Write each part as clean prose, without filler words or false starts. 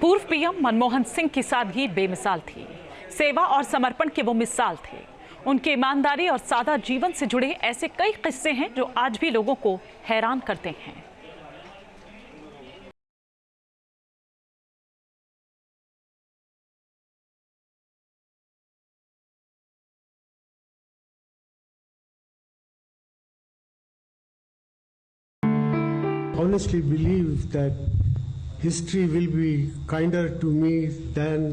पूर्व पीएम मनमोहन सिंह की सादगी बेमिसाल थी। सेवा और समर्पण के वो मिसाल थे। उनकी ईमानदारी और सादा जीवन से जुड़े ऐसे कई किस्से हैं जो आज भी लोगों को हैरान करते हैं। Honestly believe that history will be kinder to me than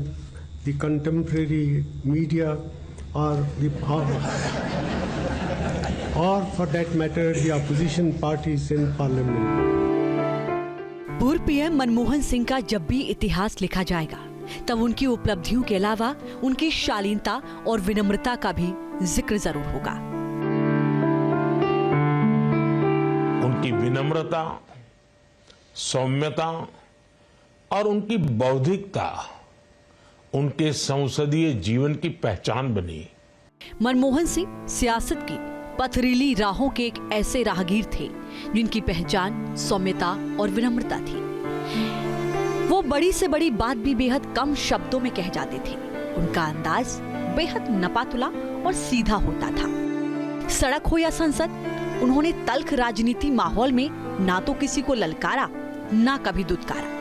the contemporary media or for that matter the opposition parties in parliament. पूर्व पीएम मनमोहन सिंह का जब भी इतिहास लिखा जाएगा तब उनकी उपलब्धियों के अलावा उनकी शालीनता और विनम्रता का भी जिक्र जरूर होगा। उनकी विनम्रता, सौम्यता और उनकी बौद्धिकता उनके संसदीय जीवन की पहचान बनी। मनमोहन सिंह सियासत की पथरीली राहों के एक ऐसे राहगीर थे जिनकी पहचान सौम्यता और विनम्रता थी। वो बड़ी से बड़ी बात भी बेहद कम शब्दों में कह जाते थे। उनका अंदाज बेहद नपातुला और सीधा होता था। सड़क हो या संसद, उन्होंने तल्ख राजनीति माहौल में ना तो किसी को ललकारा, ना कभी दुत्कारा।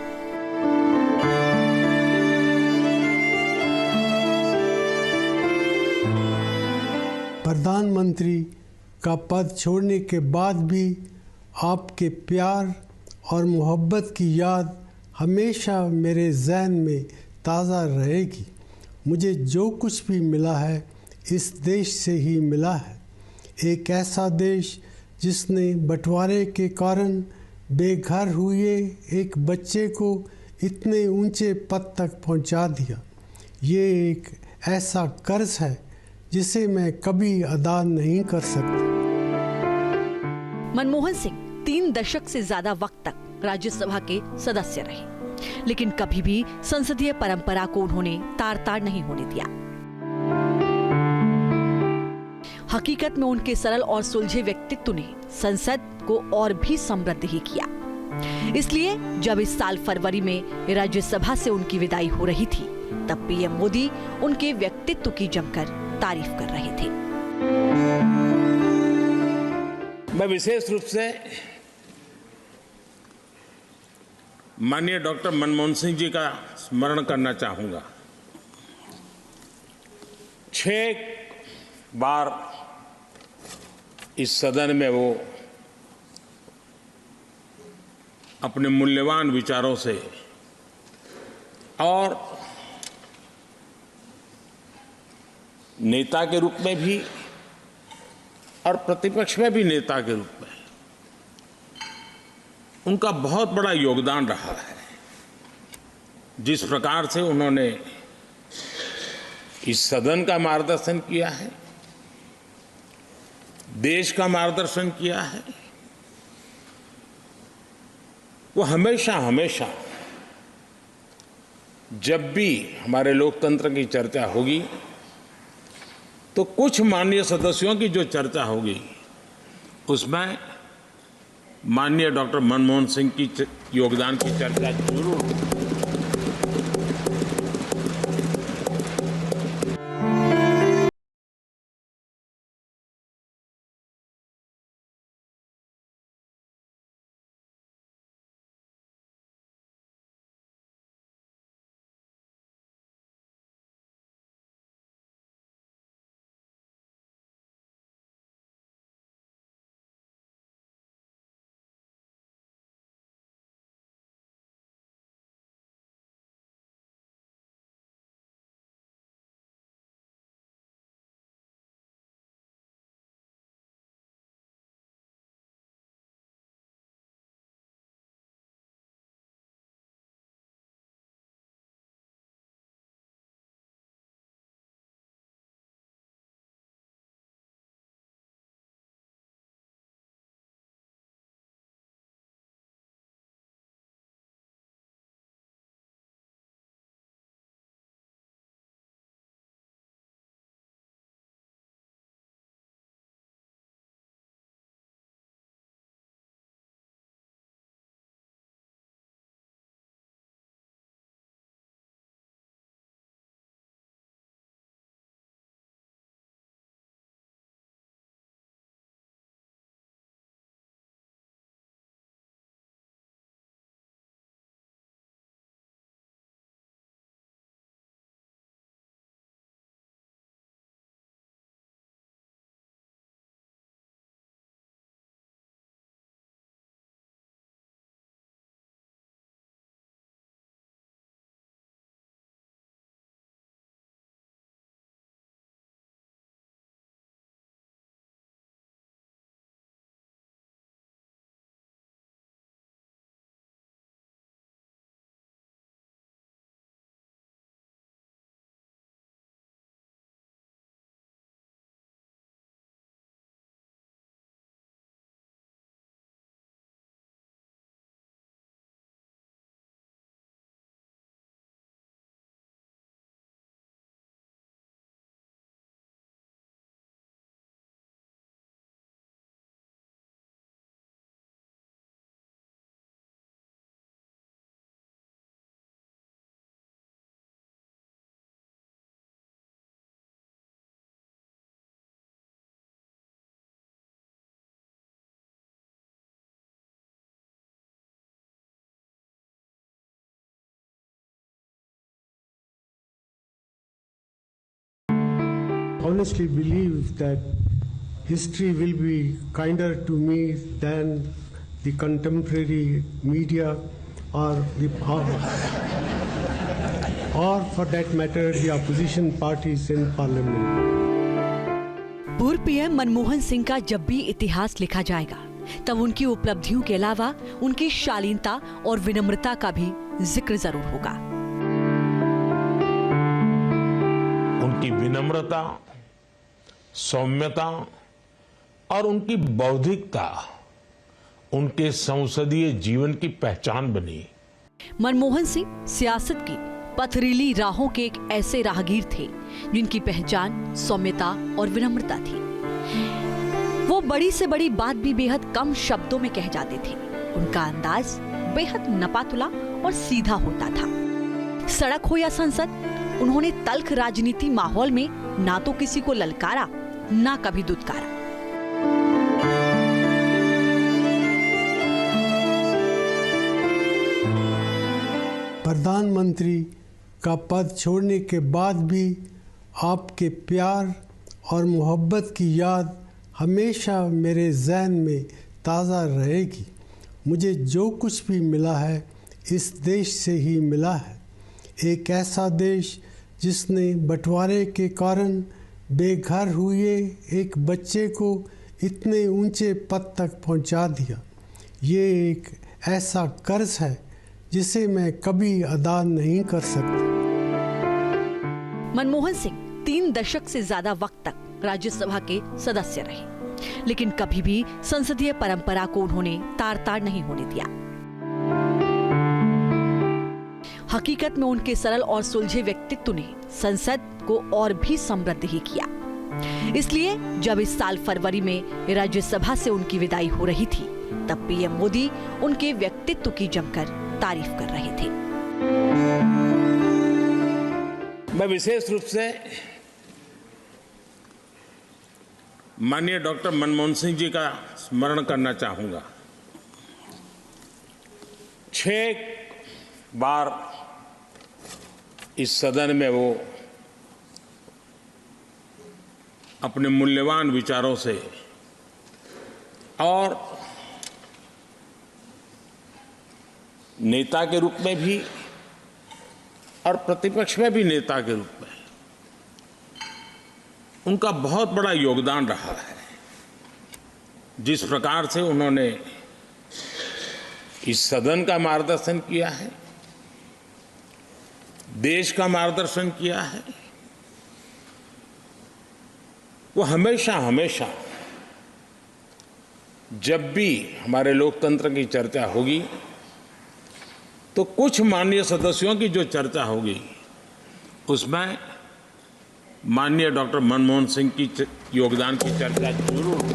प्रधानमंत्री का पद छोड़ने के बाद भी आपके प्यार और मोहब्बत की याद हमेशा मेरे ज़हन में ताज़ा रहेगी। मुझे जो कुछ भी मिला है इस देश से ही मिला है। एक ऐसा देश जिसने बंटवारे के कारण बेघर हुए एक बच्चे को इतने ऊंचे पद तक पहुंचा दिया। ये एक ऐसा कर्ज है जिसे मैं कभी अदा नहीं कर सकता। मनमोहन सिंह 3 दशक से ज्यादा वक्त तक राज्यसभा के सदस्य रहे, लेकिन कभी भी संसदीय परंपरा को उन्होंने तार-तार नहीं होने दिया। हकीकत में उनके सरल और सुलझे व्यक्तित्व ने संसद को और भी समृद्ध ही किया। इसलिए जब इस साल फरवरी में राज्यसभा से उनकी विदाई हो रही थी, तब पीएम मोदी उनके व्यक्तित्व की जमकर तारीफ कर रहे थे। मैं विशेष रूप से माननीय डॉक्टर मनमोहन सिंह जी का स्मरण करना चाहूंगा। 6 बार इस सदन में वो अपने मूल्यवान विचारों से और नेता के रूप में भी और प्रतिपक्ष में भी नेता के रूप में उनका बहुत बड़ा योगदान रहा है। जिस प्रकार से उन्होंने इस सदन का मार्गदर्शन किया है, देश का मार्गदर्शन किया है, वो हमेशा हमेशा जब भी हमारे लोकतंत्र की चर्चा होगी तो कुछ माननीय सदस्यों की जो चर्चा होगी उसमें माननीय डॉक्टर मनमोहन सिंह की योगदान की चर्चा जरूर होगी। honestly believe that history will be kinder to me than the contemporary media or for that matter the opposition parties in parliament. पूर्व पीएम मनमोहन सिंह का जब भी इतिहास लिखा जाएगा तब उनकी उपलब्धियों के अलावा उनकी शालीनता और विनम्रता का भी जिक्र जरूर होगा। उनकी विनम्रता, सौम्यता और उनकी बौद्धिकता उनके संसदीय जीवन की पहचान बनी। मनमोहन सिंह सियासत की पथरीली राहों के एक ऐसे राहगीर थे जिनकी पहचान सौम्यता और विनम्रता थी। वो बड़ी से बड़ी बात भी बेहद कम शब्दों में कह जाते थे। उनका अंदाज बेहद नपातुला और सीधा होता था। सड़क हो या संसद, उन्होंने तल्ख राजनीति माहौल में ना तो किसी को ललकारा, ना कभी दुत्कारा। प्रधानमंत्री का पद छोड़ने के बाद भी आपके प्यार और मोहब्बत की याद हमेशा मेरे जहन में ताज़ा रहेगी। मुझे जो कुछ भी मिला है इस देश से ही मिला है। एक ऐसा देश जिसने बंटवारे के कारण बेघर हुए एक बच्चे को इतने ऊंचे पद तक पहुंचा दिया। ये एक ऐसा कर्ज है जिसे मैं कभी अदा नहीं कर सकता। मनमोहन सिंह 3 दशक से ज्यादा वक्त तक राज्यसभा के सदस्य रहे, लेकिन कभी भी संसदीय परंपरा को उन्होंने तार-तार नहीं होने दिया। हकीकत में उनके सरल और सुलझे व्यक्तित्व ने संसद को और भी समृद्ध ही किया। इसलिए जब इस साल फरवरी में राज्यसभा से उनकी विदाई हो रही थी, तब पीएम मोदी उनके व्यक्तित्व की जमकर तारीफ कर रहे थे। मैं विशेष रूप से माननीय डॉक्टर मनमोहन सिंह जी का स्मरण करना चाहूंगा। 6 बार इस सदन में वो अपने मूल्यवान विचारों से और नेता के रूप में भी और प्रतिपक्ष में भी नेता के रूप में उनका बहुत बड़ा योगदान रहा है। जिस प्रकार से उन्होंने इस सदन का मार्गदर्शन किया है, देश का मार्गदर्शन किया है, वो हमेशा हमेशा जब भी हमारे लोकतंत्र की चर्चा होगी तो कुछ माननीय सदस्यों की जो चर्चा होगी उसमें माननीय डॉक्टर मनमोहन सिंह की योगदान की चर्चा जरूर होगी।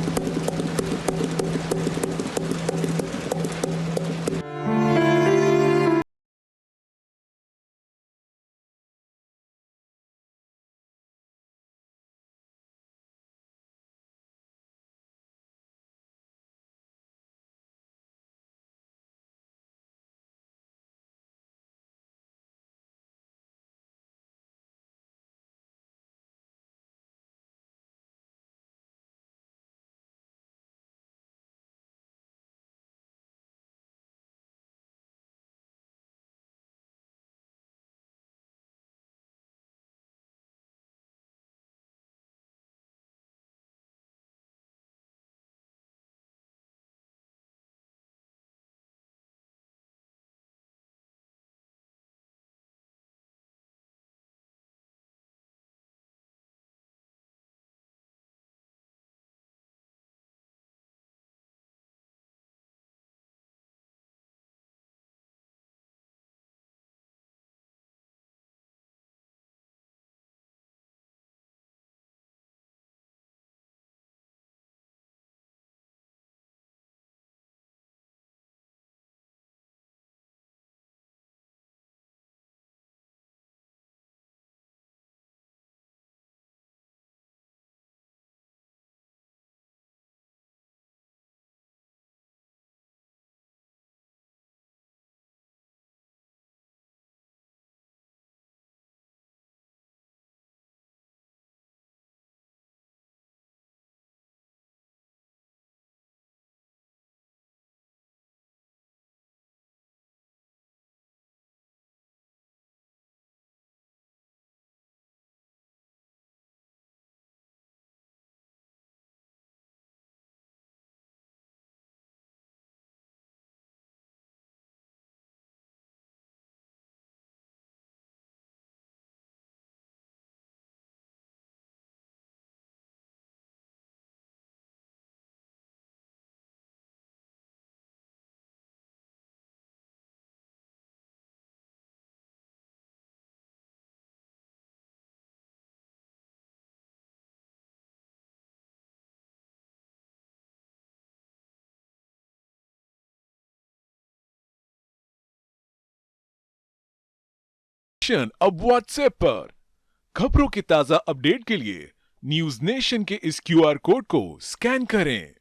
अब व्हाट्सएप पर। खबरों के ताजा अपडेट के लिए न्यूज नेशन के इस क्यूआर कोड को स्कैन करें।